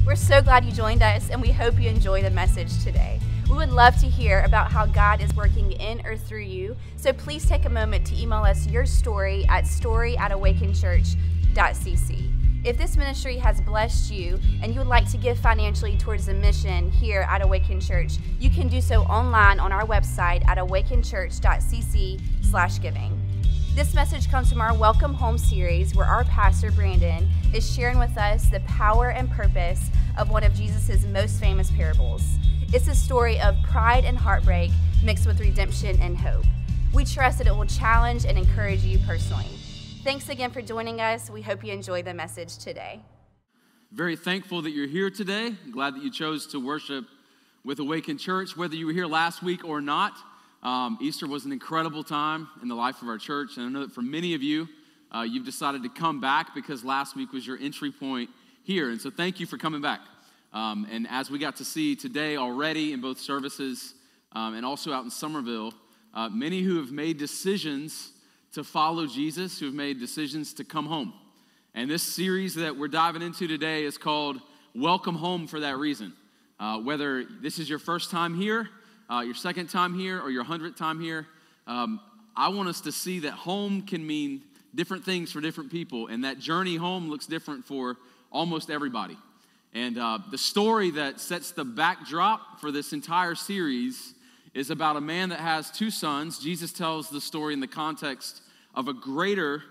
We're so glad you joined us, and we hope you enjoy the message today. We would love to hear about how God is working in or through you, so please take a moment to email us your story at story@awakenchurch.cc. If this ministry has blessed you and you would like to give financially towards the mission here at Awaken Church, you can do so online on our website at awakenchurch.cc/giving. This message comes from our Welcome Home series, where our pastor, Brandon, is sharing with us the power and purpose of one of Jesus' most famous parables. It's a story of pride and heartbreak mixed with redemption and hope. We trust that it will challenge and encourage you personally. Thanks again for joining us. We hope you enjoy the message today. Very thankful that you're here today. I'm glad that you chose to worship with Awaken Church, whether you were here last week or not. Easter was an incredible time in the life of our church, and I know that for many of you, you've decided to come back because last week was your entry point here, and so thank you for coming back. And as we got to see today already in both services and also out in Somerville, many who have made decisions to follow Jesus, who have made decisions to come home. And this series that we're diving into today is called Welcome Home for that reason. Whether this is your first time here, your second time here, or your 100th time here, I want us to see that home can mean different things for different people, and that journey home looks different for almost everybody. And the story that sets the backdrop for this entire series is about a man that has two sons. Jesus tells the story in the context of a greater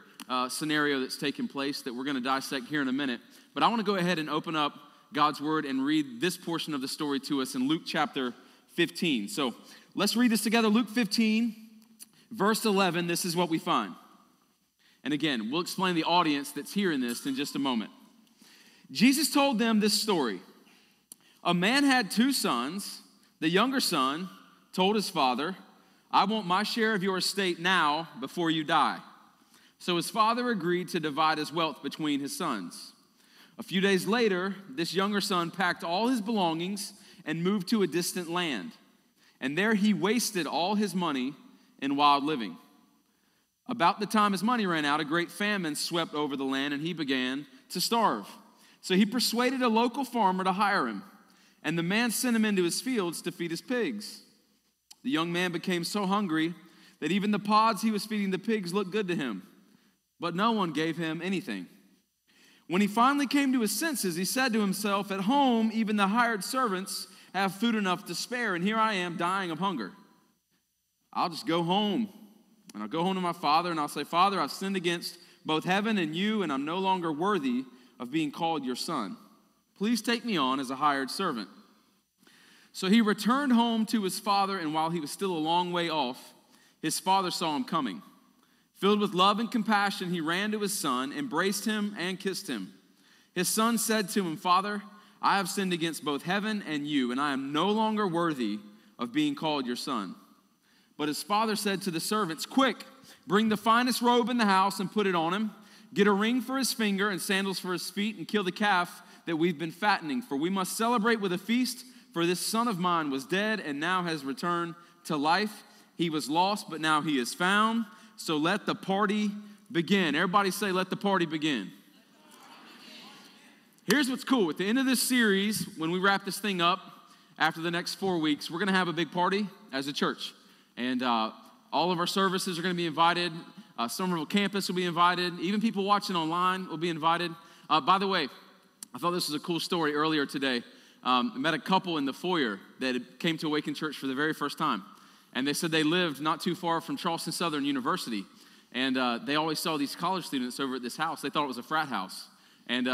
scenario that's taken place that we're going to dissect here in a minute. But I want to go ahead and open up God's Word and read this portion of the story to us in Luke chapter 15. So let's read this together. Luke 15, verse 11, this is what we find. And again, we'll explain the audience that's hearing this in just a moment. Jesus told them this story. A man had two sons. The younger son told his father, "I want my share of your estate now before you die." So his father agreed to divide his wealth between his sons. A few days later, this younger son packed all his belongings and moved to a distant land. And there he wasted all his money in wild living. About the time his money ran out, a great famine swept over the land, and he began to starve. So he persuaded a local farmer to hire him, and the man sent him into his fields to feed his pigs. The young man became so hungry that even the pods he was feeding the pigs looked good to him, but no one gave him anything. When he finally came to his senses, he said to himself, "At home, even the hired servants have food enough to spare, and here I am dying of hunger. I'll just go home, and I'll go home to my father, and I'll say, 'Father, I've sinned against both heaven and you, and I'm no longer worthy of being called your son. Please take me on as a hired servant.' So he returned home to his father, and while he was still a long way off, his father saw him coming. Filled with love and compassion, he ran to his son, embraced him, and kissed him. His son said to him, 'Father, I have sinned against both heaven and you, and I am no longer worthy of being called your son.' But his father said to the servants, 'Quick, bring the finest robe in the house and put it on him. Get a ring for his finger and sandals for his feet, and kill the calf that we've been fattening. For we must celebrate with a feast, for this son of mine was dead and now has returned to life. He was lost, but now he is found. So let the party begin.'" Everybody say, "Let the party begin." Here's what's cool. At the end of this series, when we wrap this thing up, after the next 4 weeks, we're going to have a big party as a church. And all of our services are going to be invited. Somerville campus will be invited. Even people watching online will be invited. By the way, I thought this was a cool story earlier today. I met a couple in the foyer that came to Awaken Church for the very first time. And they said they lived not too far from Charleston Southern University. And they always saw these college students over at this house. They thought it was a frat house. And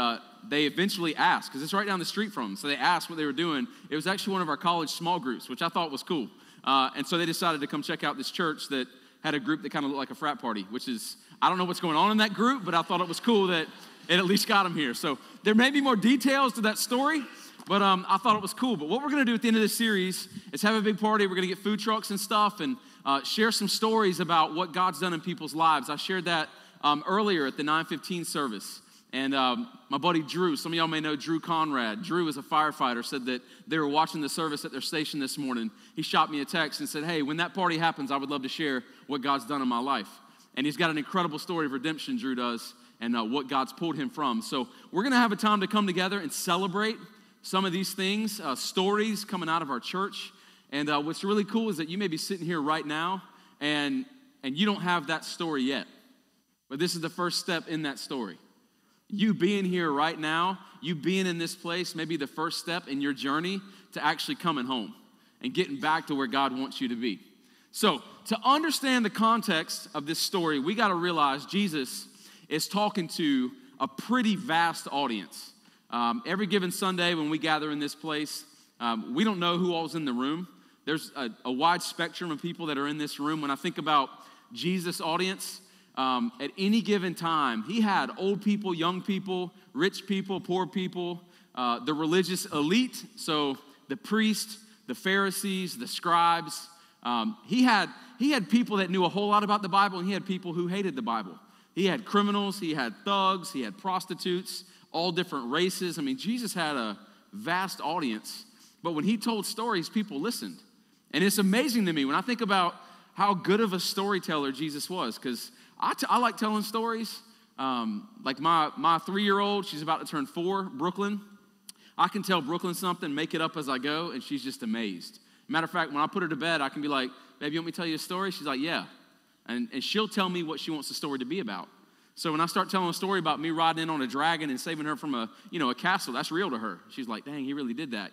they eventually asked, because it's right down the street from them. So they asked what they were doing. It was actually one of our college small groups, which I thought was cool. And so they decided to come check out this church that had a group that kind of looked like a frat party, which is, I don't know what's going on in that group, but I thought it was cool that it at least got them here. So there may be more details to that story, but I thought it was cool. But what we're going to do at the end of this series is have a big party. We're going to get food trucks and stuff and share some stories about what God's done in people's lives. I shared that earlier at the 9:15 service. And my buddy Drew, some of y'all may know Drew Conrad. Drew is a firefighter, said that they were watching the service at their station this morning. He shot me a text and said, "Hey, when that party happens, I would love to share what God's done in my life." And he's got an incredible story of redemption, Drew does, and what God's pulled him from. So we're going to have a time to come together and celebrate some of these things, stories coming out of our church. And what's really cool is that you may be sitting here right now and you don't have that story yet. But this is the first step in that story. You being here right now, you being in this place, may be the first step in your journey to actually coming home and getting back to where God wants you to be. So, to understand the context of this story, we got to realize Jesus is talking to a pretty vast audience. Every given Sunday when we gather in this place, we don't know who all's in the room. There's a wide spectrum of people that are in this room. When I think about Jesus' audience, at any given time, he had old people, young people, rich people, poor people, the religious elite, so the priests, the Pharisees, the scribes. He had people that knew a whole lot about the Bible, and he had people who hated the Bible. He had criminals, he had thugs, he had prostitutes, all different races. I mean, Jesus had a vast audience, but when he told stories, people listened. And it's amazing to me when I think about how good of a storyteller Jesus was, because I like telling stories. Like my 3-year-old, she's about to turn 4, Brooklyn. I can tell Brooklyn something, make it up as I go, and she's just amazed. Matter of fact, when I put her to bed, I can be like, babe, you want me to tell you a story? She's like, yeah. And she'll tell me what she wants the story to be about. So when I start telling a story about me riding in on a dragon and saving her from a castle, that's real to her. She's like, dang, he really did that,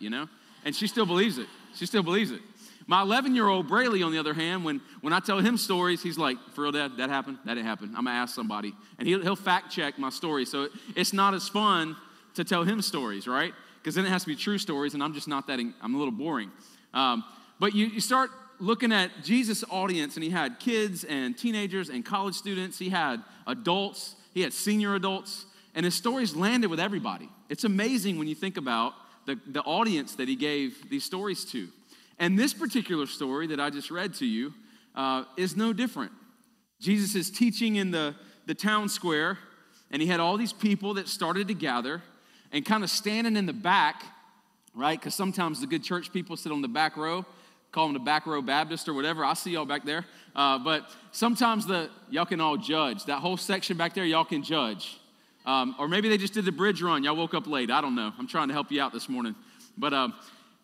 And she still believes it. She still believes it. My 11-year-old Brayley, on the other hand, when I tell him stories, he's like, for real, Dad, that happened? That didn't happen. I'm going to ask somebody. And he'll fact check my story. So it's not as fun to tell him stories, right? Because then it has to be true stories, and I'm just not that, I'm a little boring. But you start looking at Jesus' audience, and he had kids and teenagers and college students. He had adults. He had senior adults. And his stories landed with everybody. It's amazing when you think about the audience that he gave these stories to. And this particular story that I just read to you is no different. Jesus is teaching in the town square, and he had all these people that started to gather and kind of standing in the back, right? Because sometimes the good church people sit on the back row, call them the back row Baptist or whatever. I see y'all back there. But sometimes y'all can all judge. That whole section back there, y'all can judge. Or maybe they just did the bridge run. Y'all woke up late. I don't know. I'm trying to help you out this morning. But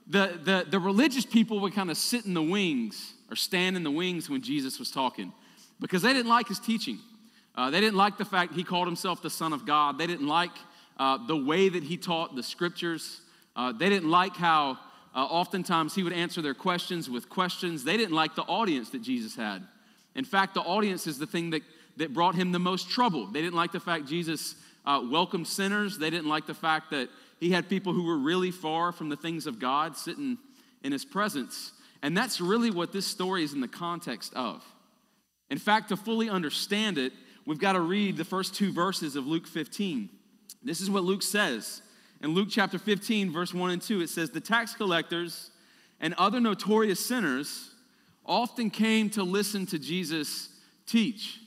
the religious people would kind of sit in the wings or stand in the wings when Jesus was talking because they didn't like his teaching. They didn't like the fact he called himself the Son of God. They didn't like the way that he taught the scriptures. They didn't like how oftentimes he would answer their questions with questions. They didn't like the audience that Jesus had. In fact, the audience is the thing that brought him the most trouble. They didn't like the fact Jesus welcomed sinners. They didn't like the fact that he had people who were really far from the things of God sitting in his presence. And that's really what this story is in the context of. In fact, to fully understand it, we've got to read the first 2 verses of Luke 15. This is what Luke says. In Luke chapter 15, verse 1 and 2, it says, "The tax collectors and other notorious sinners often came to listen to Jesus teach."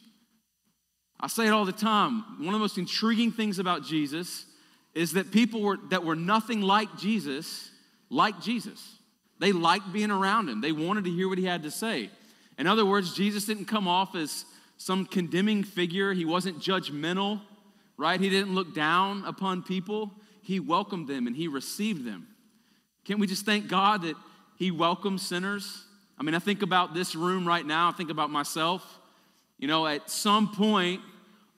I say it all the time. One of the most intriguing things about Jesus is that people that were nothing like Jesus liked Jesus. They liked being around him. They wanted to hear what he had to say. In other words, Jesus didn't come off as some condemning figure. He wasn't judgmental, right? He didn't look down upon people. He welcomed them and he received them. Can't we just thank God that he welcomes sinners? I mean, I think about this room right now. I think about myself. At some point,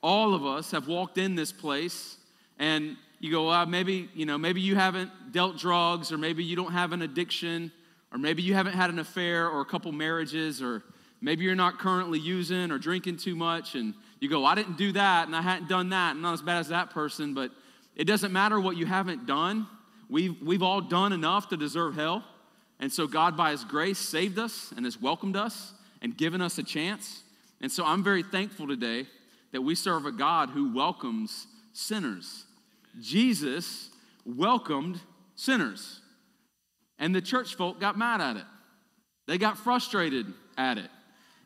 all of us have walked in this place and you go, maybe you haven't dealt drugs, or maybe you don't have an addiction, or maybe you haven't had an affair or a couple marriages, or maybe you're not currently using or drinking too much, and you go, I didn't do that, and I hadn't done that, and not as bad as that person, but it doesn't matter what you haven't done. We've all done enough to deserve hell, and so God, by his grace, saved us and has welcomed us and given us a chance, and so I'm very thankful today that we serve a God who welcomes sinners. Jesus welcomed sinners, and the church folk got mad at it. They got frustrated at it.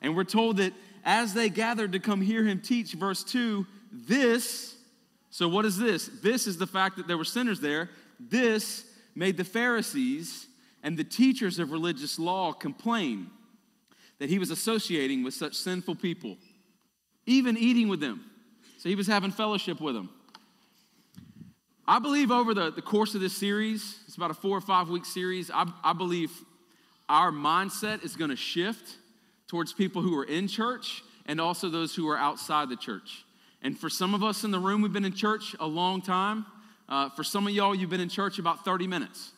And we're told that as they gathered to come hear him teach, verse 2, so what is this? This is the fact that there were sinners there. This made the Pharisees and the teachers of religious law complain that he was associating with such sinful people, even eating with them. So he was having fellowship with them. I believe over the course of this series, it's about a 4 or 5 week series, I believe our mindset is going to shift towards people who are in church and also those who are outside the church. And for some of us in the room, we've been in church a long time. For some of y'all, you've been in church about 30 minutes.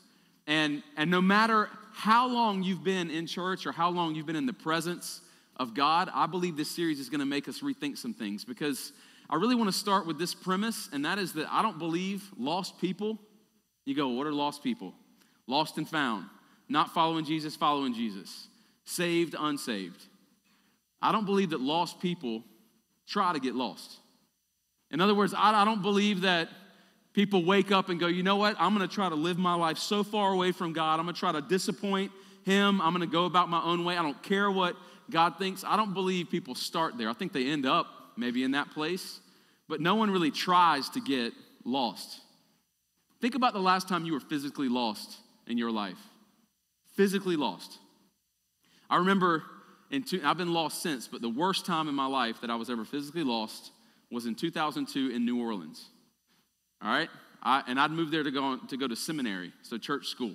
And no matter how long you've been in church or how long you've been in the presence of God, I believe this series is going to make us rethink some things, because I really want to start with this premise, and that is that I don't believe lost people. You go, what are lost people? Lost and found. Not following Jesus, saved, unsaved. I don't believe that lost people try to get lost. In other words, I don't believe that people wake up and go, you know what, I'm going to try to live my life so far away from God. I'm going to try to disappoint him. I'm going to go about my own way. I don't care what God thinks. I don't believe people start there. I think they end up maybe in that place, but no one really tries to get lost. Think about the last time you were physically lost in your life. Physically lost. I remember, I've been lost since, but the worst time in my life that I was ever physically lost was in 2002 in New Orleans. All right? And I'd moved there to go to seminary, so church school.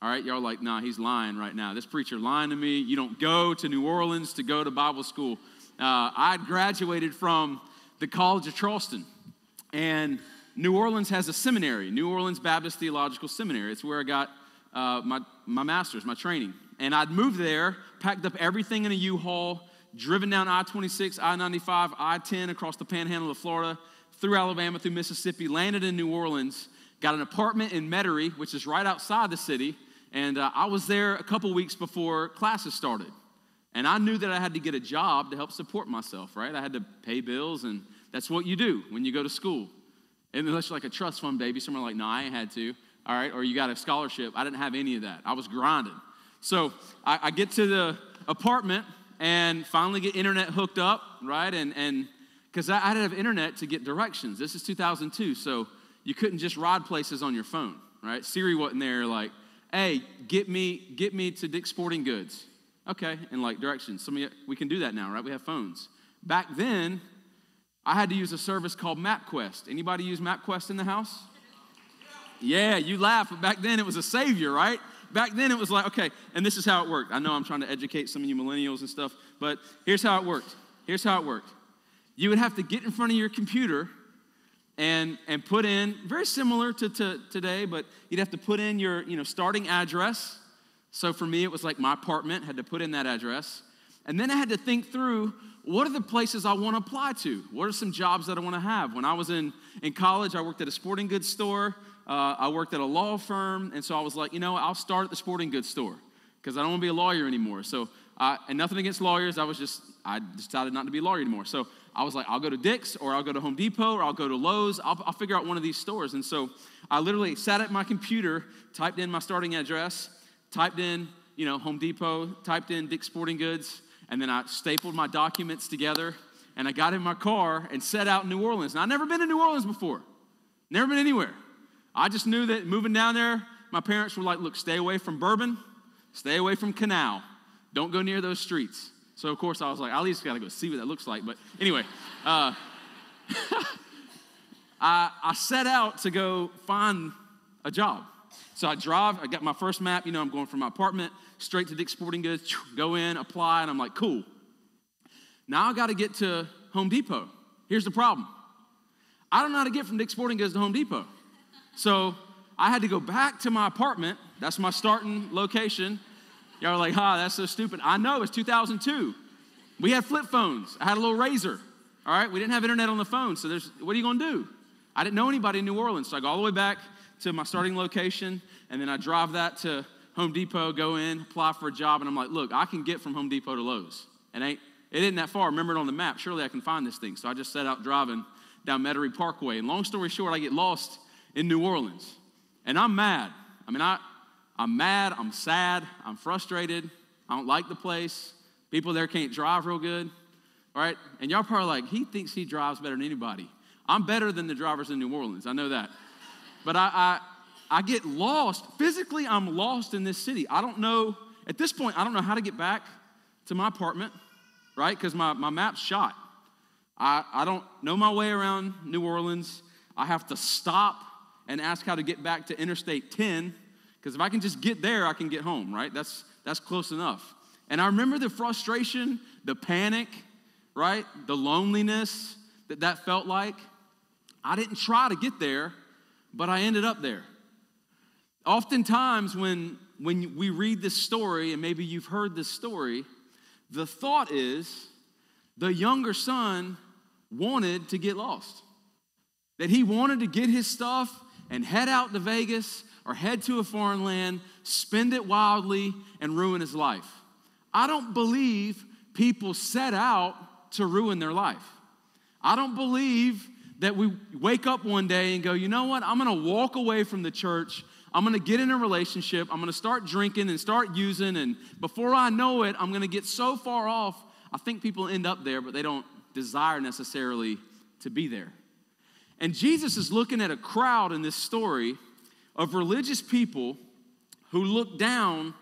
All right? Y'all are like, nah, he's lying right now. This preacher lying to me. You don't go to New Orleans to go to Bible school. I'd graduated from the College of Charleston, and New Orleans has a seminary, New Orleans Baptist Theological Seminary. It's where I got my master's, my training. And I'd moved there, packed up everything in a U-Haul, driven down I-26, I-95, I-10 across the panhandle of Florida, through Alabama, through Mississippi, landed in New Orleans, got an apartment in Metairie, which is right outside the city, and I was there a couple weeks before classes started. And I knew that I had to get a job to help support myself, right? I had to pay bills, and that's what you do when you go to school. And unless you're like a trust fund baby, someone like, no, I ain't had to, all right? Or you got a scholarship. I didn't have any of that. I was grinding. So I get to the apartment and finally get internet hooked up, right? And because I had to have internet to get directions. This is 2002, so you couldn't just ride places on your phone, right? Siri wasn't there like, hey, get me to Dick's Sporting Goods. Okay, and like directions. Some of you, we can do that now, right? We have phones. Back then, I had to use a service called MapQuest. Anybody use MapQuest in the house? Yeah, you laugh, but back then it was a savior, right? Back then it was like, okay, and this is how it worked. I know I'm trying to educate some of you millennials and stuff, but here's how it worked. You would have to get in front of your computer and put in, very similar to today, but you'd have to put in your starting address. So for me, it was like my apartment, had to put in that address. And then I had to think through, what are the places I want to apply to? What are some jobs that I want to have? When I was in college, I worked at a sporting goods store. I worked at a law firm. And so I was like, I'll start at the sporting goods store because I don't want to be a lawyer anymore. So, and nothing against lawyers. I decided not to be a lawyer anymore. So I was like, I'll go to Dick's, or I'll go to Home Depot, or I'll go to Lowe's. I'll figure out one of these stores. And so I literally sat at my computer, typed in my starting address, typed in, Home Depot, typed in Dick's Sporting Goods, and then I stapled my documents together, and I got in my car and set out in New Orleans. And I'd never been to New Orleans before, never been anywhere. I just knew that moving down there, my parents were like, look, stay away from Bourbon, stay away from Canal. Don't go near those streets. So, of course, I was like, I at least got to go see what that looks like. But anyway, I set out to go find a job. So I drive, I got my first map, I'm going from my apartment straight to Dick's Sporting Goods, go in, apply, and I'm like, cool. Now I got to get to Home Depot. Here's the problem. I don't know how to get from Dick's Sporting Goods to Home Depot. So I had to go back to my apartment. That's my starting location. Y'all are like, that's so stupid. I know, it's 2002. We had flip phones. I had a little Razor, all right? We didn't have internet on the phone, so what are you going to do? I didn't know anybody in New Orleans, so I go all the way back to my starting location, and then I drive that to Home Depot, go in, apply for a job, and I'm like, look, I can get from Home Depot to Lowe's. It isn't that far. Remember it on the map. Surely I can find this thing. So I just set out driving down Metairie Parkway, and long story short, I get lost in New Orleans, and I'm mad. I'm mad, I'm sad, I'm frustrated, I don't like the place. People there can't drive real good, all right? And y'all probably like, he thinks he drives better than anybody. I'm better than the drivers in New Orleans, I know that. But I get lost. Physically, I'm lost in this city. I don't know, at this point, I don't know how to get back to my apartment, right? Because my map's shot. I don't know my way around New Orleans. I have to stop and ask how to get back to Interstate 10, because if I can just get there, I can get home, right? That's close enough. And I remember the frustration, the panic, right? The loneliness that felt like. I didn't try to get there, but I ended up there. Oftentimes when we read this story, and maybe you've heard this story, the thought is the younger son wanted to get lost. That he wanted to get his stuff and head out to Vegas or head to a foreign land, spend it wildly, and ruin his life. I don't believe people set out to ruin their life. I don't believe that we wake up one day and go, you know what, I'm going to walk away from the church. I'm going to get in a relationship. I'm going to start drinking and start using, and before I know it, I'm going to get so far off. I think people end up there, but they don't desire necessarily to be there. And Jesus is looking at a crowd in this story of religious people who looked down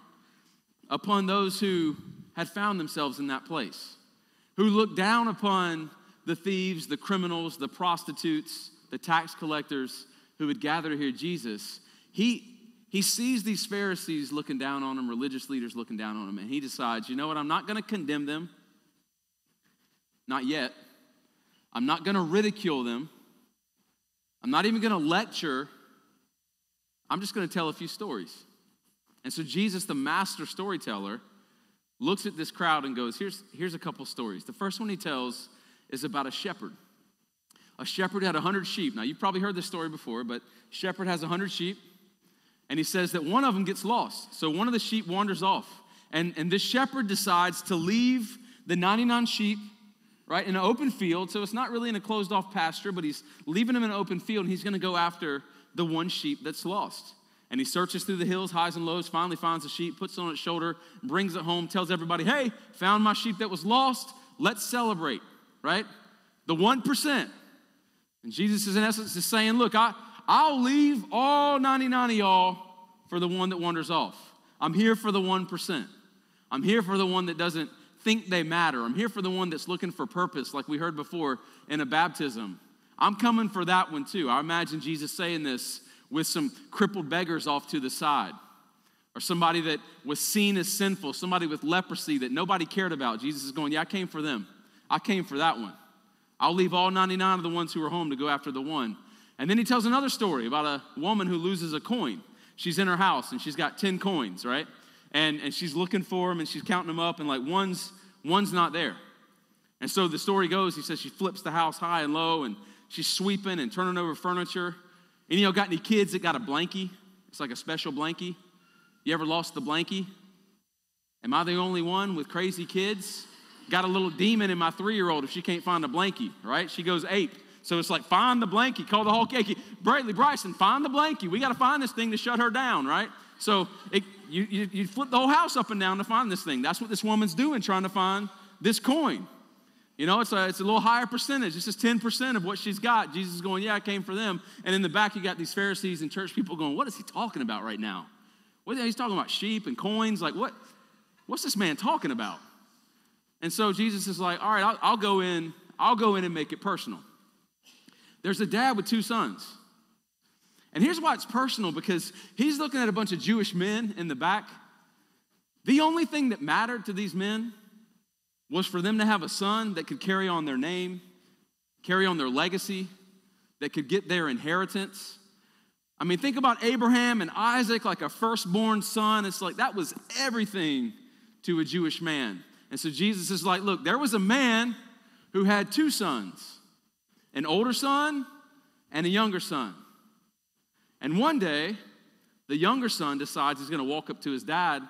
upon those who had found themselves in that place, who looked down upon the thieves, the criminals, the prostitutes, the tax collectors who would gather to hear Jesus. He sees these Pharisees looking down on him, religious leaders looking down on him, and he decides, you know what, I'm not going to condemn them. Not yet. I'm not going to ridicule them. I'm not even going to lecture. I'm just going to tell a few stories. And so Jesus, the master storyteller, looks at this crowd and goes, here's a couple stories. The first one he tells is about a shepherd. A shepherd had 100 sheep. Now, you've probably heard this story before, but shepherd has 100 sheep, and he says that one of them gets lost. So one of the sheep wanders off, and this shepherd decides to leave the 99 sheep, right, in an open field. So it's not really in a closed-off pasture, but he's leaving them in an open field, and he's going to go after the one sheep that's lost. And he searches through the hills, highs and lows, finally finds a sheep, puts it on its shoulder, brings it home, tells everybody, hey, found my sheep that was lost. Let's celebrate, right? The 1%. And Jesus is in essence is saying, look, I'll leave all 99 of y'all for the one that wanders off. I'm here for the 1%. I'm here for the one that doesn't think they matter. I'm here for the one that's looking for purpose, like we heard before in a baptism. I'm coming for that one too. I imagine Jesus saying this with some crippled beggars off to the side, or somebody that was seen as sinful, somebody with leprosy that nobody cared about. Jesus is going, yeah, I came for them. I came for that one. I'll leave all 99 of the ones who are home to go after the one. And then he tells another story about a woman who loses a coin. She's in her house, and she's got 10 coins, right? And she's looking for them, and she's counting them up, and like one's not there. And so the story goes, he says she flips the house high and low, and she's sweeping and turning over furniture. Any of y'all got any kids that got a blankie? It's like a special blankie. You ever lost the blankie? Am I the only one with crazy kids? Got a little demon in my 3-year-old if she can't find a blankie, right? She goes ape. So it's like, find the blankie, call the whole cakey. Bryson, find the blankie. We got to find this thing to shut her down, right? So you flip the whole house up and down to find this thing. That's what this woman's doing, trying to find this coin. You know, it's a little higher percentage. This is 10% of what she's got. Jesus is going, yeah, I came for them. And in the back, you got these Pharisees and church people going, what is he talking about right now? He's talking about sheep and coins. Like, what's this man talking about? And so Jesus is like, all right, I'll go in and make it personal. There's a dad with 2 sons. And here's why it's personal, because he's looking at a bunch of Jewish men in the back. The only thing that mattered to these men was for them to have a son that could carry on their name, carry on their legacy, that could get their inheritance. I mean, think about Abraham and Isaac, like a firstborn son. It's like that was everything to a Jewish man. And so Jesus is like, look, there was a man who had 2 sons, an older son and a younger son. And one day, the younger son decides he's going to walk up to his dad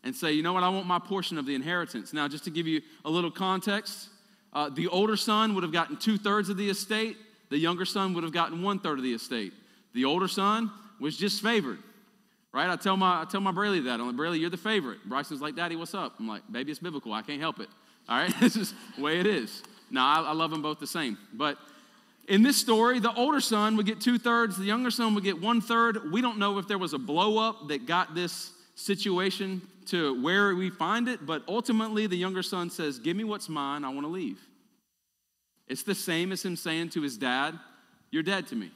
and say, you know what, I want my portion of the inheritance. Now, just to give you a little context, the older son would have gotten 2/3 of the estate. The younger son would have gotten 1/3 of the estate. The older son was just favored, right? I tell my Braley that. I'm like, Braley, you're the favorite. Bryson's like, Daddy, what's up? I'm like, baby, it's biblical. I can't help it. All right, this is the way it is. Now, I love them both the same. But in this story, the older son would get 2/3. The younger son would get 1/3. We don't know if there was a blow up that got this situation to where we find it, but ultimately the younger son says, give me what's mine, I want to leave. It's the same as him saying to his dad, you're dead to me.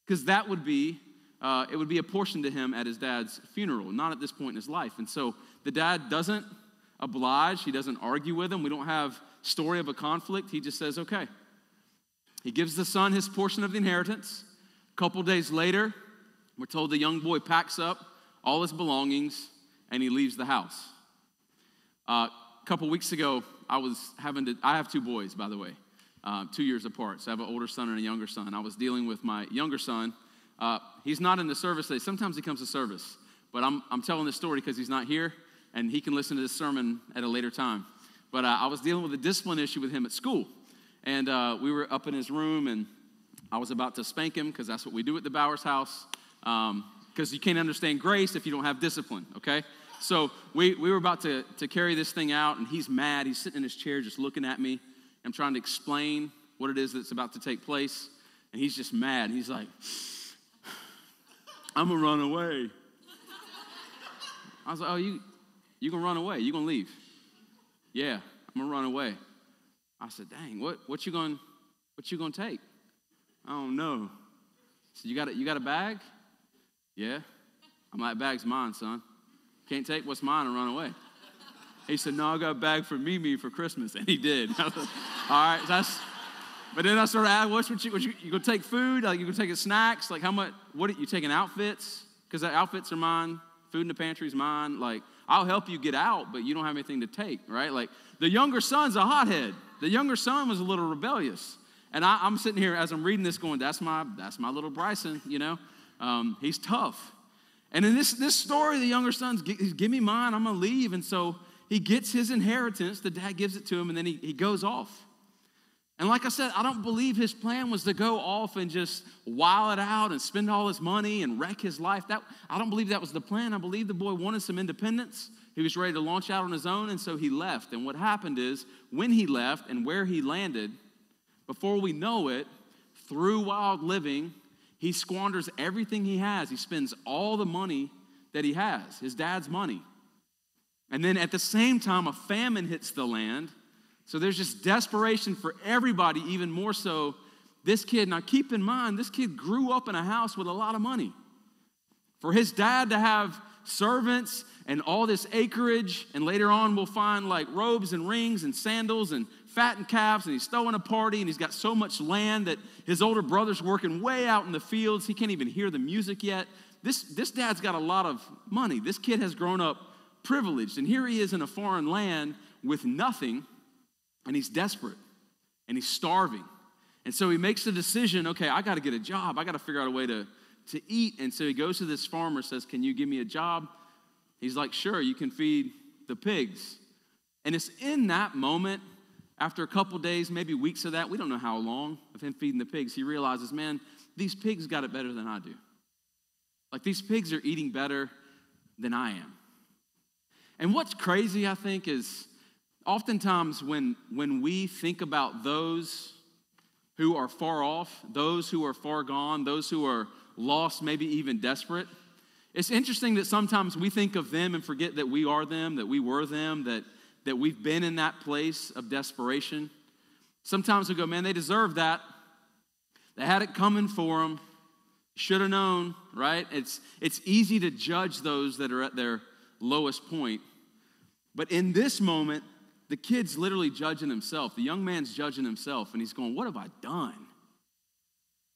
because that would be, it would be apportioned to him at his dad's funeral, not at this point in his life. And so the dad doesn't oblige. He doesn't argue with him. We don't have story of a conflict. He just says, okay. He gives the son his portion of the inheritance. A couple days later, we're told the young boy packs up all his belongings and he leaves the house. A couple weeks ago, I have 2 boys, by the way, 2 years apart. So I have an older son and a younger son. I was dealing with my younger son. He's not in the service today. Sometimes he comes to service. But I'm telling this story because he's not here, and he can listen to this sermon at a later time. But I was dealing with a discipline issue with him at school. And we were up in his room, and I was about to spank him because that's what we do at the Bowers house. Because you can't understand grace if you don't have discipline, okay? So we were about to carry this thing out, and he's mad. He's sitting in his chair just looking at me. I'm trying to explain what it is that's about to take place, and he's just mad. He's like, I'm going to run away. I was like, oh, you going to run away? You going to leave? Yeah, I'm going to run away. I said, dang, what you going to take? I don't know. So you got a bag? Yeah. I'm like, bag's mine, son. Can't take what's mine and run away. He said, no, I got a bag for Mimi for Christmas. And he did. I was like, all right. But then I started asking, you going to take food? Like, you going to take snacks? Like, how much? What are you taking outfits? Because the outfits are mine. Food in the pantry is mine. Like, I'll help you get out, but you don't have anything to take, right? Like, the younger son's a hothead. The younger son was a little rebellious. And I'm sitting here as I'm reading this going, that's my little Bryson, you know? He's tough. And in this story, the younger son's, give me mine, I'm going to leave. And so he gets his inheritance. The dad gives it to him, and then he goes off. And like I said, I don't believe his plan was to go off and just while it out and spend all his money and wreck his life. I don't believe that was the plan. I believe the boy wanted some independence. He was ready to launch out on his own, and so he left. And what happened is, when he left and where he landed, before we know it, through wild living, he squanders everything he has. He spends all the money that he has, his dad's money. And then at the same time, a famine hits the land. So there's just desperation for everybody, even more so this kid. Now keep in mind, this kid grew up in a house with a lot of money. For his dad to have servants and all this acreage, and later on we'll find like robes and rings and sandals and fattened calves, and he's throwing a party, and he's got so much land that his older brother's working way out in the fields. He can't even hear the music yet. This dad's got a lot of money. This kid has grown up privileged, and here he is in a foreign land with nothing, and he's desperate, and he's starving. And so he makes the decision, okay, I got to get a job. I got to figure out a way to eat. And so he goes to this farmer, says, can you give me a job? He's like, sure, you can feed the pigs. And it's in that moment, after a couple days, maybe weeks of that, we don't know how long, of him feeding the pigs, he realizes, man, these pigs got it better than I do. Like, these pigs are eating better than I am. And what's crazy, I think, is oftentimes when we think about those who are far off, those who are far gone, those who are lost, maybe even desperate, it's interesting that sometimes we think of them and forget that we are them, that we were them, that we've been in that place of desperation. Sometimes we go, man, they deserve that. They had it coming for them. Should have known, right? It's easy to judge those that are at their lowest point. But in this moment, the kid's literally judging himself. The young man's judging himself, and he's going, what have I done?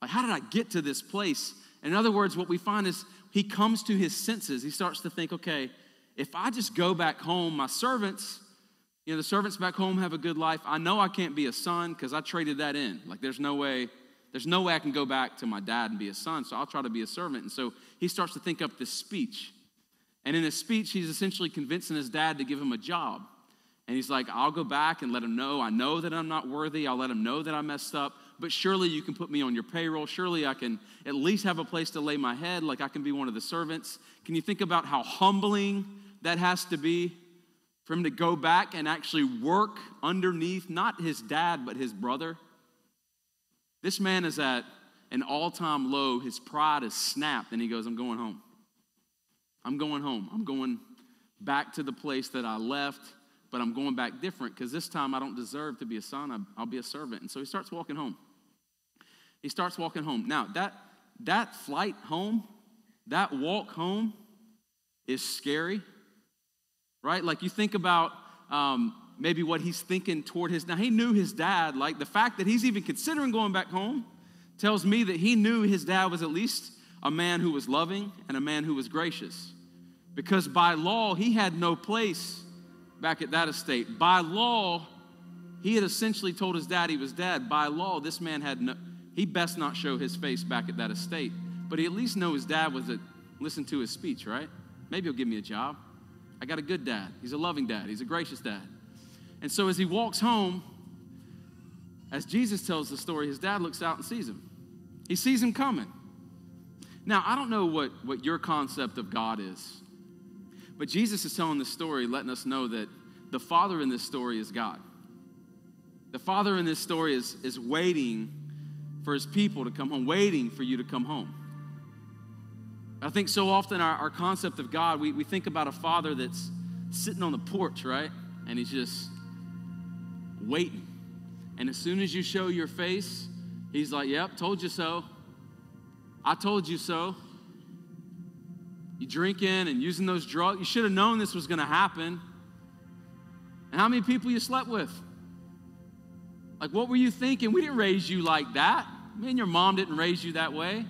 Like, how did I get to this place? And in other words, what we find is he comes to his senses. He starts to think, okay, if I just go back home, my servants, the servants back home have a good life. I know I can't be a son because I traded that in. Like, there's no way I can go back to my dad and be a son, so I'll try to be a servant. And so he starts to think up this speech. And in his speech, he's essentially convincing his dad to give him a job. And he's like, I'll go back and let him know. I know that I'm not worthy. I'll let him know that I messed up. But surely you can put me on your payroll. Surely I can at least have a place to lay my head, like I can be one of the servants. Can you think about how humbling that has to be for him to go back and actually work underneath, not his dad, but his brother? This man is at an all-time low. His pride is snapped, and he goes, I'm going home. I'm going home. I'm going back to the place that I left, but I'm going back different because this time I don't deserve to be a son. I'll be a servant. And so he starts walking home. Now, that flight home, that walk home is scary, right? Like you think about maybe what he's thinking toward now he knew his dad, like the fact that he's even considering going back home tells me that he knew his dad was at least a man who was loving and a man who was gracious. Because by law, he had no place back at that estate. By law, he had essentially told his dad he was dead. By law, this man he best not show his face back at that estate. But he at least know his dad was listen to his speech, right? Maybe he'll give me a job. I got a good dad. He's a loving dad. He's a gracious dad. And so as he walks home, as Jesus tells the story, his dad looks out and sees him. He sees him coming. Now, I don't know what your concept of God is, but Jesus is telling this story, letting us know that the Father in this story is God. The Father in this story is waiting for his people to come home, waiting for you to come home. I think so often our concept of God, we think about a father that's sitting on the porch, right? And he's just waiting. And as soon as you show your face, he's like, yep, told you so. I told you so. You drinking and using those drugs. You should have known this was going to happen. And how many people you slept with? Like, what were you thinking? We didn't raise you like that. Me and your mom didn't raise you that way.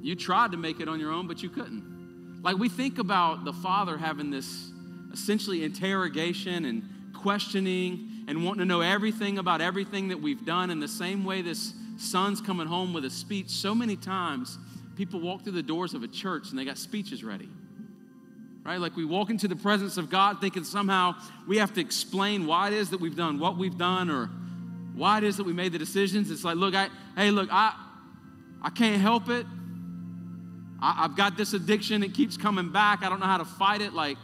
You tried to make it on your own, but you couldn't. Like, we think about the Father having this essentially interrogation and questioning and wanting to know everything about everything that we've done. In the same way this son's coming home with a speech, so many times people walk through the doors of a church and they got speeches ready, right? Like we walk into the presence of God thinking somehow we have to explain why it is that we've done what we've done or why it is that we made the decisions. It's like, look, I can't help it. I've got this addiction. It keeps coming back. I don't know how to fight it. Like,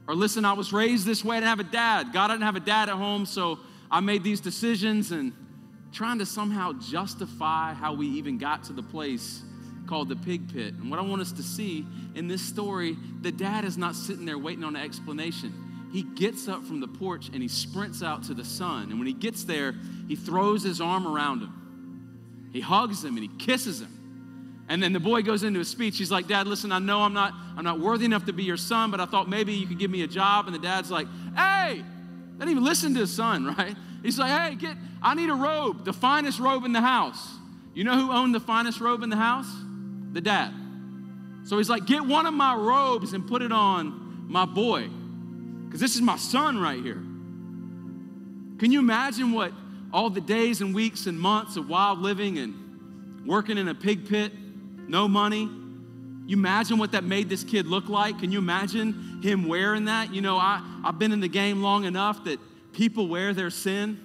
or listen, I was raised this way. I didn't have a dad. God didn't have a dad at home, so I made these decisions, and trying to somehow justify how we even got to the place called the pig pit. And what I want us to see in this story, the dad is not sitting there waiting on an explanation. He gets up from the porch and he sprints out to the son. And when he gets there, he throws his arm around him. He hugs him and he kisses him. And then the boy goes into his speech. He's like, Dad, listen, I know I'm not worthy enough to be your son, but I thought maybe you could give me a job. And the dad's like, hey, didn't even listen to his son, right? He's like, hey, I need a robe, the finest robe in the house. You know who owned the finest robe in the house? The dad. So he's like, get one of my robes and put it on my boy, because this is my son right here. Can you imagine what all the days and weeks and months of wild living and working in a pig pit, no money? You imagine what that made this kid look like? Can you imagine him wearing that? You know, I've been in the game long enough that people wear their sin.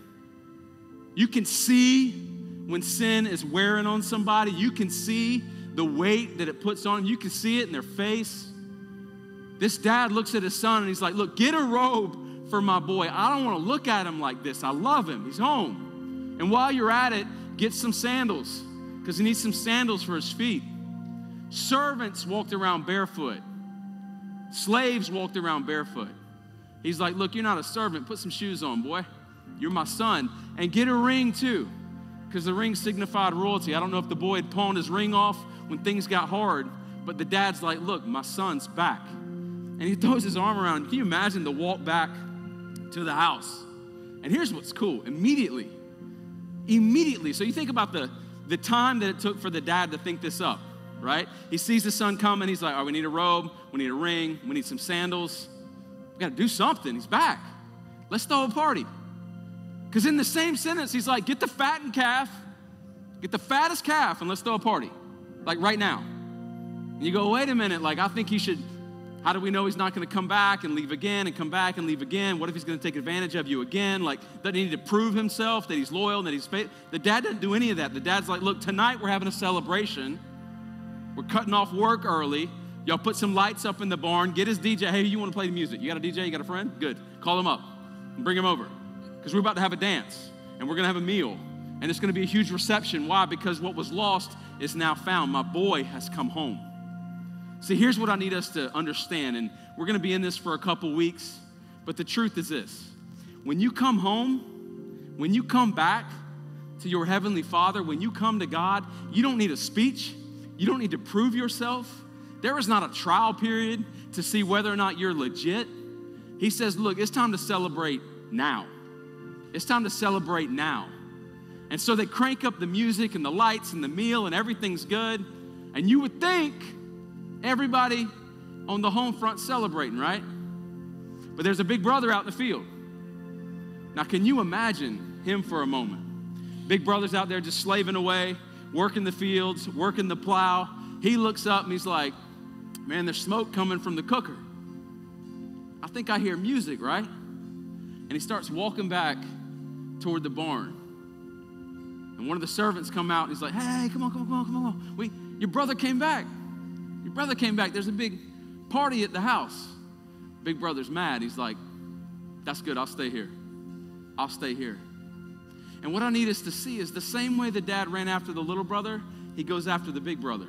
You can see when sin is wearing on somebody. You can see the weight that it puts on them. You can see it in their face. This dad looks at his son and he's like, look, get a robe for my boy. I don't want to look at him like this. I love him. He's home. And while you're at it, get some sandals, because he needs some sandals for his feet. Servants walked around barefoot. Slaves walked around barefoot. He's like, look, you're not a servant. Put some shoes on, boy. You're my son. And get a ring too, because the ring signified royalty. I don't know if the boy had pawned his ring off when things got hard, but the dad's like, look, my son's back. And he throws his arm around him. Can you imagine the walk back to the house? And here's what's cool. Immediately. So you think about the time that it took for the dad to think this up, right? He sees the son coming. He's like, all right, we need a robe. We need a ring. We need some sandals. We got to do something. He's back. Let's throw a party. Because in the same sentence, he's like, get the fattened calf. Get the fattest calf and let's throw a party. Like right now. And you go, wait a minute. Like, I think he should. How do we know he's not going to come back and leave again and come back and leave again? What if he's going to take advantage of you again? Like, doesn't he need to prove himself that he's loyal and that he's faithful? The dad doesn't do any of that. The dad's like, look, tonight we're having a celebration. We're cutting off work early. Y'all put some lights up in the barn. Get his DJ. Hey, you want to play the music? You got a DJ? You got a friend? Good. Call him up and bring him over, because we're about to have a dance and we're going to have a meal. And it's going to be a huge reception. Why? Because what was lost is now found. My boy has come home. See, here's what I need us to understand, and we're going to be in this for a couple weeks, but the truth is this. When you come home, when you come back, to your Heavenly Father, when you come to God, you don't need a speech. You don't need to prove yourself. There is not a trial period to see whether or not you're legit. He says, look, it's time to celebrate now. It's time to celebrate now. And so they crank up the music and the lights and the meal and everything's good. And you would think everybody on the home front celebrating, right? But there's a big brother out in the field. Now, can you imagine him for a moment? Big brother's out there just slaving away, working the fields, working the plow. He looks up and he's like, man, there's smoke coming from the cooker. I think I hear music, right? And he starts walking back toward the barn. And one of the servants come out and he's like, hey, come on. Your brother came back. Your brother came back. There's a big party at the house. Big brother's mad. He's like, that's good. I'll stay here. I'll stay here. And what I need us to see is the same way the dad ran after the little brother, he goes after the big brother.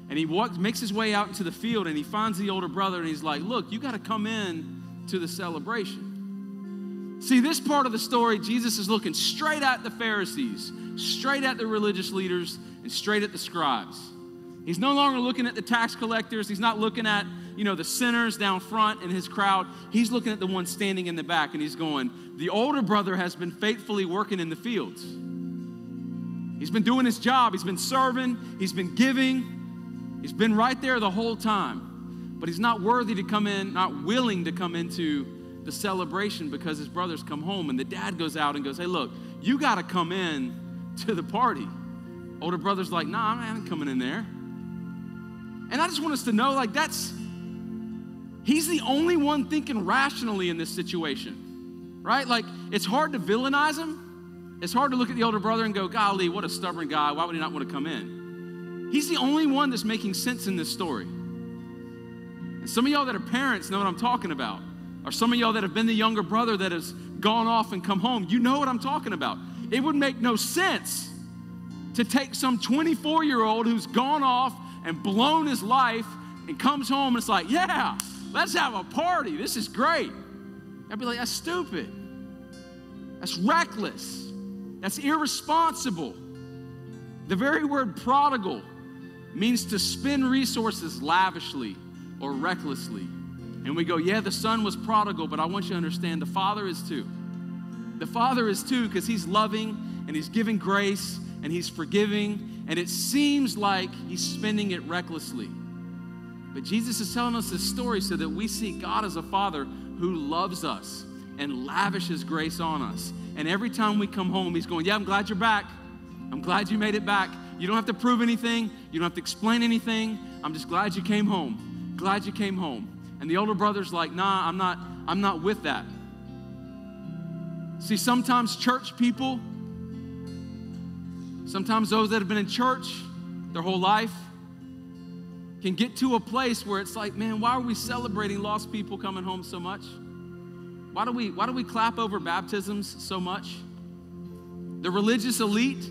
And he makes his way out into the field and he finds the older brother and he's like, look, you got to come in to the celebration. See, this part of the story, Jesus is looking straight at the Pharisees, straight at the religious leaders, and straight at the scribes. He's no longer looking at the tax collectors. He's not looking at, the sinners down front in his crowd. He's looking at the one standing in the back, and he's going, the older brother has been faithfully working in the fields. He's been doing his job. He's been serving. He's been giving. He's been right there the whole time. But he's not worthy to come in, not willing to come into the celebration because his brothers come home. And the dad goes out and goes, hey, look, you got to come in to the party. Older brother's like, nah, I ain't coming in there. And I just want us to know, he's the only one thinking rationally in this situation, right? It's hard to villainize him. It's hard to look at the older brother and go, golly, what a stubborn guy. Why would he not want to come in? He's the only one that's making sense in this story. And some of y'all that are parents know what I'm talking about. Or some of y'all that have been the younger brother that has gone off and come home, you know what I'm talking about. It would make no sense to take some 24-year-old who's gone off and blown his life and comes home and it's like, yeah, let's have a party. This is great. I'd be like, that's stupid. That's reckless. That's irresponsible. The very word prodigal means to spend resources lavishly or recklessly. And we go, yeah, the son was prodigal, but I want you to understand the father is too. The father is too because he's loving and he's giving grace and he's forgiving, and it seems like he's spending it recklessly. But Jesus is telling us this story so that we see God as a father who loves us and lavishes grace on us. And every time we come home, he's going, yeah, I'm glad you're back. I'm glad you made it back. You don't have to prove anything. You don't have to explain anything. I'm just glad you came home. Glad you came home. And the older brother's like, nah, I'm not with that. See, sometimes church people, sometimes those that have been in church their whole life can get to a place where it's like, man, why are we celebrating lost people coming home so much? Why do we clap over baptisms so much? The religious elite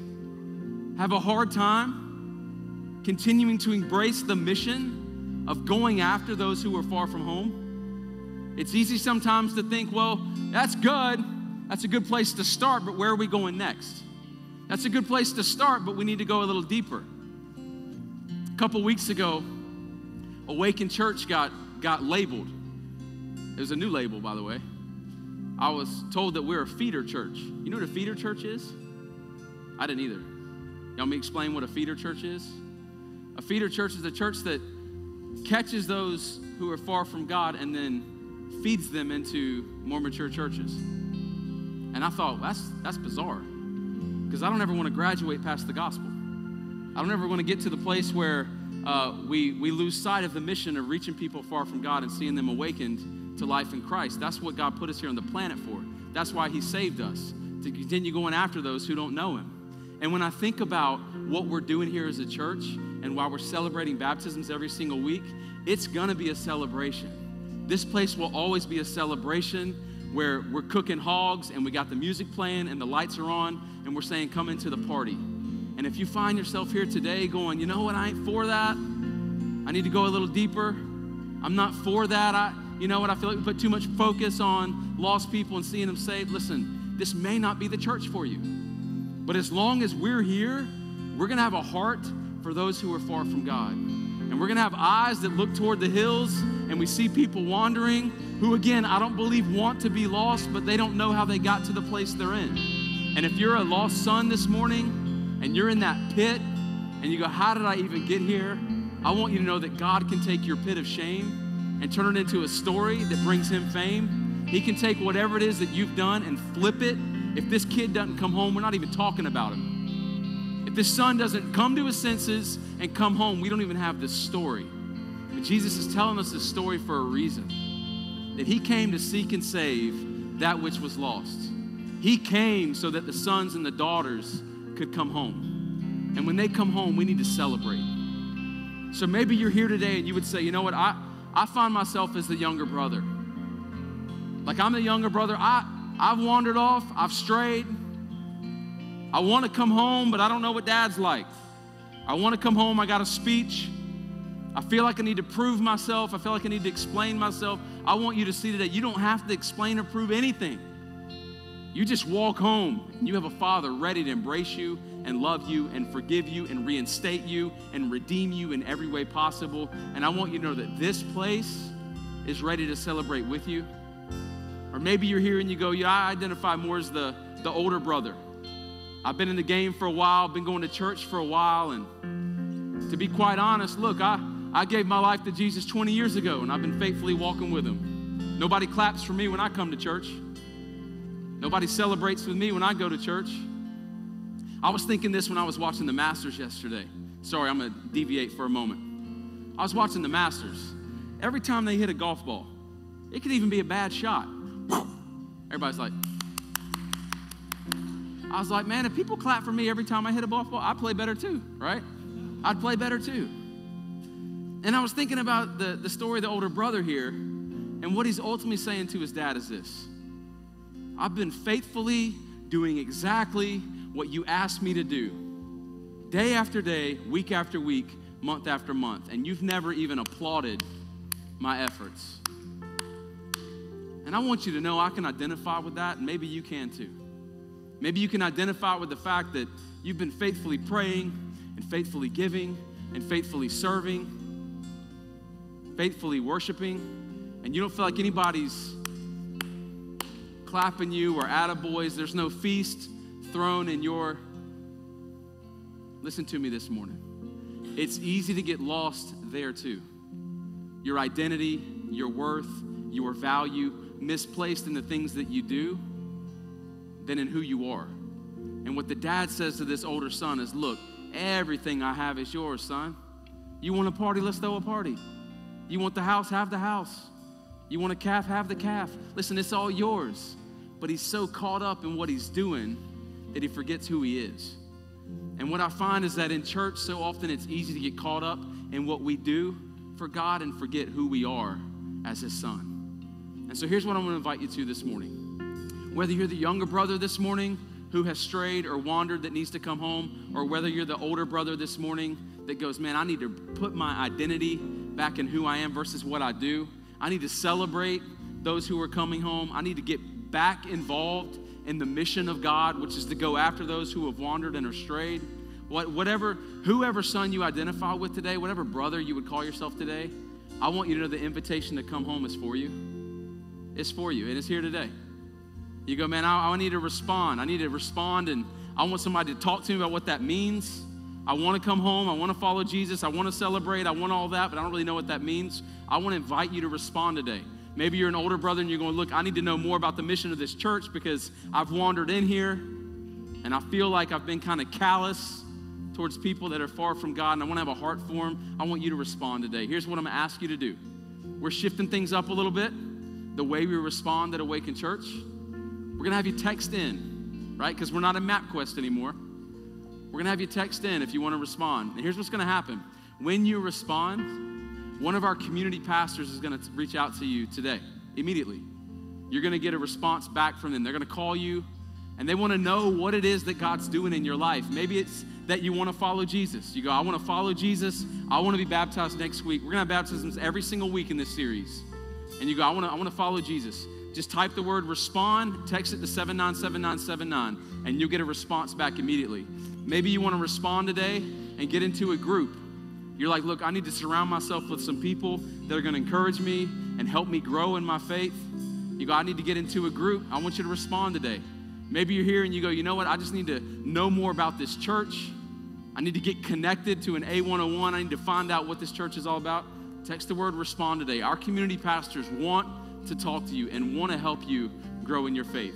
have a hard time continuing to embrace the mission of going after those who are far from home. It's easy sometimes to think, well, that's good. That's a good place to start, but where are we going next? That's a good place to start, but we need to go a little deeper. A couple weeks ago, Awaken Church got labeled. It was a new label, by the way. I was told that we're a feeder church. You know what a feeder church is? I didn't either. You want me to explain what a feeder church is? A feeder church is a church that catches those who are far from God and then feeds them into more mature churches. And I thought, that's bizarre, because I don't ever want to graduate past the gospel. I don't ever want to get to the place where we lose sight of the mission of reaching people far from God and seeing them awakened to life in Christ. That's what God put us here on the planet for. That's why he saved us, to continue going after those who don't know him. And when I think about what we're doing here as a church and why we're celebrating baptisms every single week, it's gonna be a celebration. This place will always be a celebration where we're cooking hogs and we got the music playing and the lights are on and we're saying, come into the party. And if you find yourself here today going, you know what, I ain't for that. I need to go a little deeper. I'm not for that. You know what, I feel like we put too much focus on lost people and seeing them saved. Listen, this may not be the church for you. But as long as we're here, we're going to have a heart for those who are far from God. And we're going to have eyes that look toward the hills, and we see people wandering who, again, I don't believe want to be lost, but they don't know how they got to the place they're in. And if you're a lost son this morning and you're in that pit and you go, how did I even get here? I want you to know that God can take your pit of shame and turn it into a story that brings him fame. He can take whatever it is that you've done and flip it. If this kid doesn't come home, we're not even talking about him. If this son doesn't come to his senses and come home, we don't even have this story. But Jesus is telling us this story for a reason. That he came to seek and save that which was lost. He came so that the sons and the daughters could come home. And when they come home, we need to celebrate. So maybe you're here today and you would say, you know what, I find myself as the younger brother. Like I'm the younger brother. I've wandered off. I've strayed. I want to come home, but I don't know what dad's like. I want to come home. I got a speech. I feel like I need to prove myself. I feel like I need to explain myself. I want you to see today, you don't have to explain or prove anything. You just walk home and you have a father ready to embrace you and love you and forgive you and reinstate you and redeem you in every way possible. And I want you to know that this place is ready to celebrate with you. Or maybe you're here and you go, yeah, I identify more as the older brother. I've been in the game for a while, been going to church for a while, and to be quite honest, look, I gave my life to Jesus 20 years ago, and I've been faithfully walking with him. Nobody claps for me when I come to church. Nobody celebrates with me when I go to church. I was thinking this when I was watching the Masters yesterday. Sorry, I'm going to deviate for a moment. I was watching the Masters. Every time they hit a golf ball, it could even be a bad shot. Everybody's like, I was like, man, if people clap for me every time I hit a golf ball, I play better too, right? I'd play better too. And I was thinking about the story of the older brother here, and what he's ultimately saying to his dad is this: I've been faithfully doing exactly what you asked me to do, day after day, week after week, month after month, and you've never even applauded my efforts. And I want you to know I can identify with that, and maybe you can too. Maybe you can identify with the fact that you've been faithfully praying and faithfully giving and faithfully serving, faithfully worshiping, and you don't feel like anybody's clapping you or attaboys. There's no feast thrown in your... Listen to me this morning. It's easy to get lost there too. Your identity, your worth, your value misplaced in the things that you do than in who you are. And what the dad says to this older son is, look, everything I have is yours, son. You want a party? Let's throw a party. You want the house? Have the house. You want a calf? Have the calf. Listen, it's all yours. But he's so caught up in what he's doing that he forgets who he is. And what I find is that in church, so often it's easy to get caught up in what we do for God and forget who we are as his son. And so here's what I'm going to invite you to this morning. Whether you're the younger brother this morning who has strayed or wandered that needs to come home, or whether you're the older brother this morning that goes, man, I need to put my identity back in who I am versus what I do. I need to celebrate those who are coming home. I need to get back involved in the mission of God, which is to go after those who have wandered and are strayed. Whoever son you identify with today, whatever brother you would call yourself today, I want you to know the invitation to come home is for you. It's for you, and it's here today. You go, man, I need to respond. I need to respond, and I want somebody to talk to me about what that means. I want to come home. I want to follow Jesus. I want to celebrate. I want all that, but I don't really know what that means. I want to invite you to respond today. Maybe you're an older brother, and you're going, look, I need to know more about the mission of this church because I've wandered in here, and I feel like I've been kind of callous towards people that are far from God, and I want to have a heart for them. I want you to respond today. Here's what I'm going to ask you to do. We're shifting things up a little bit, the way we respond at Awaken Church. We're going to have you text in, right? Because we're not in MapQuest anymore. We're going to have you text in if you want to respond. And here's what's going to happen. When you respond, one of our community pastors is going to reach out to you today, immediately. You're going to get a response back from them. They're going to call you, and they want to know what it is that God's doing in your life. Maybe it's that you want to follow Jesus. You go, I want to follow Jesus. I want to be baptized next week. We're going to have baptisms every single week in this series. And you go, I want to follow Jesus. Just type the word respond, text it to 797979, and you'll get a response back immediately. Maybe you want to respond today and get into a group. You're like, look, I need to surround myself with some people that are going to encourage me and help me grow in my faith. You go, I need to get into a group. I want you to respond today. Maybe you're here and you go, you know what? I just need to know more about this church. I need to get connected to an A101. I need to find out what this church is all about. Text the word respond today. Our community pastors want to talk to you and want to help you grow in your faith.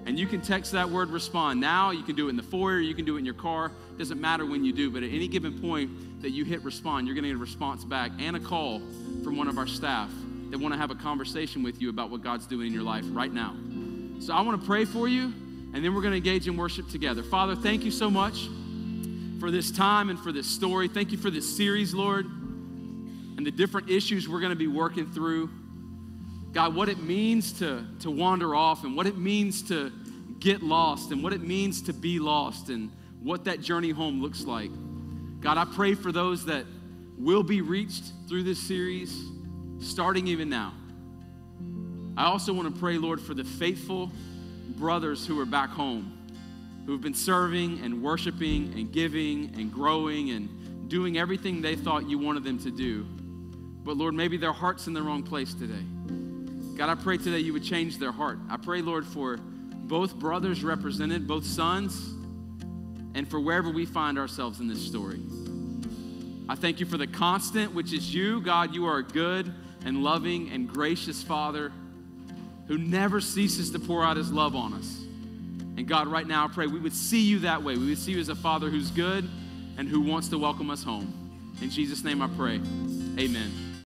And you can text that word respond now. You can do it in the foyer. You can do it in your car. It doesn't matter when you do, but at any given point that you hit respond, you're going to get a response back and a call from one of our staff that want to have a conversation with you about what God's doing in your life right now. So I want to pray for you, and then we're going to engage in worship together. Father, thank you so much for this time and for this story. Thank you for this series, Lord, and the different issues we're going to be working through. God, what it means to wander off, and what it means to get lost, and what it means to be lost, and what that journey home looks like. God, I pray for those that will be reached through this series, starting even now. I also want to pray, Lord, for the faithful brothers who are back home, who have been serving and worshiping and giving and growing and doing everything they thought you wanted them to do. But Lord, maybe their heart's in the wrong place today. God, I pray today you would change their heart. I pray, Lord, for both brothers represented, both sons, and for wherever we find ourselves in this story. I thank you for the constant, which is you. God, you are a good and loving and gracious Father who never ceases to pour out his love on us. And God, right now I pray we would see you that way. We would see you as a Father who's good and who wants to welcome us home. In Jesus' name I pray, amen.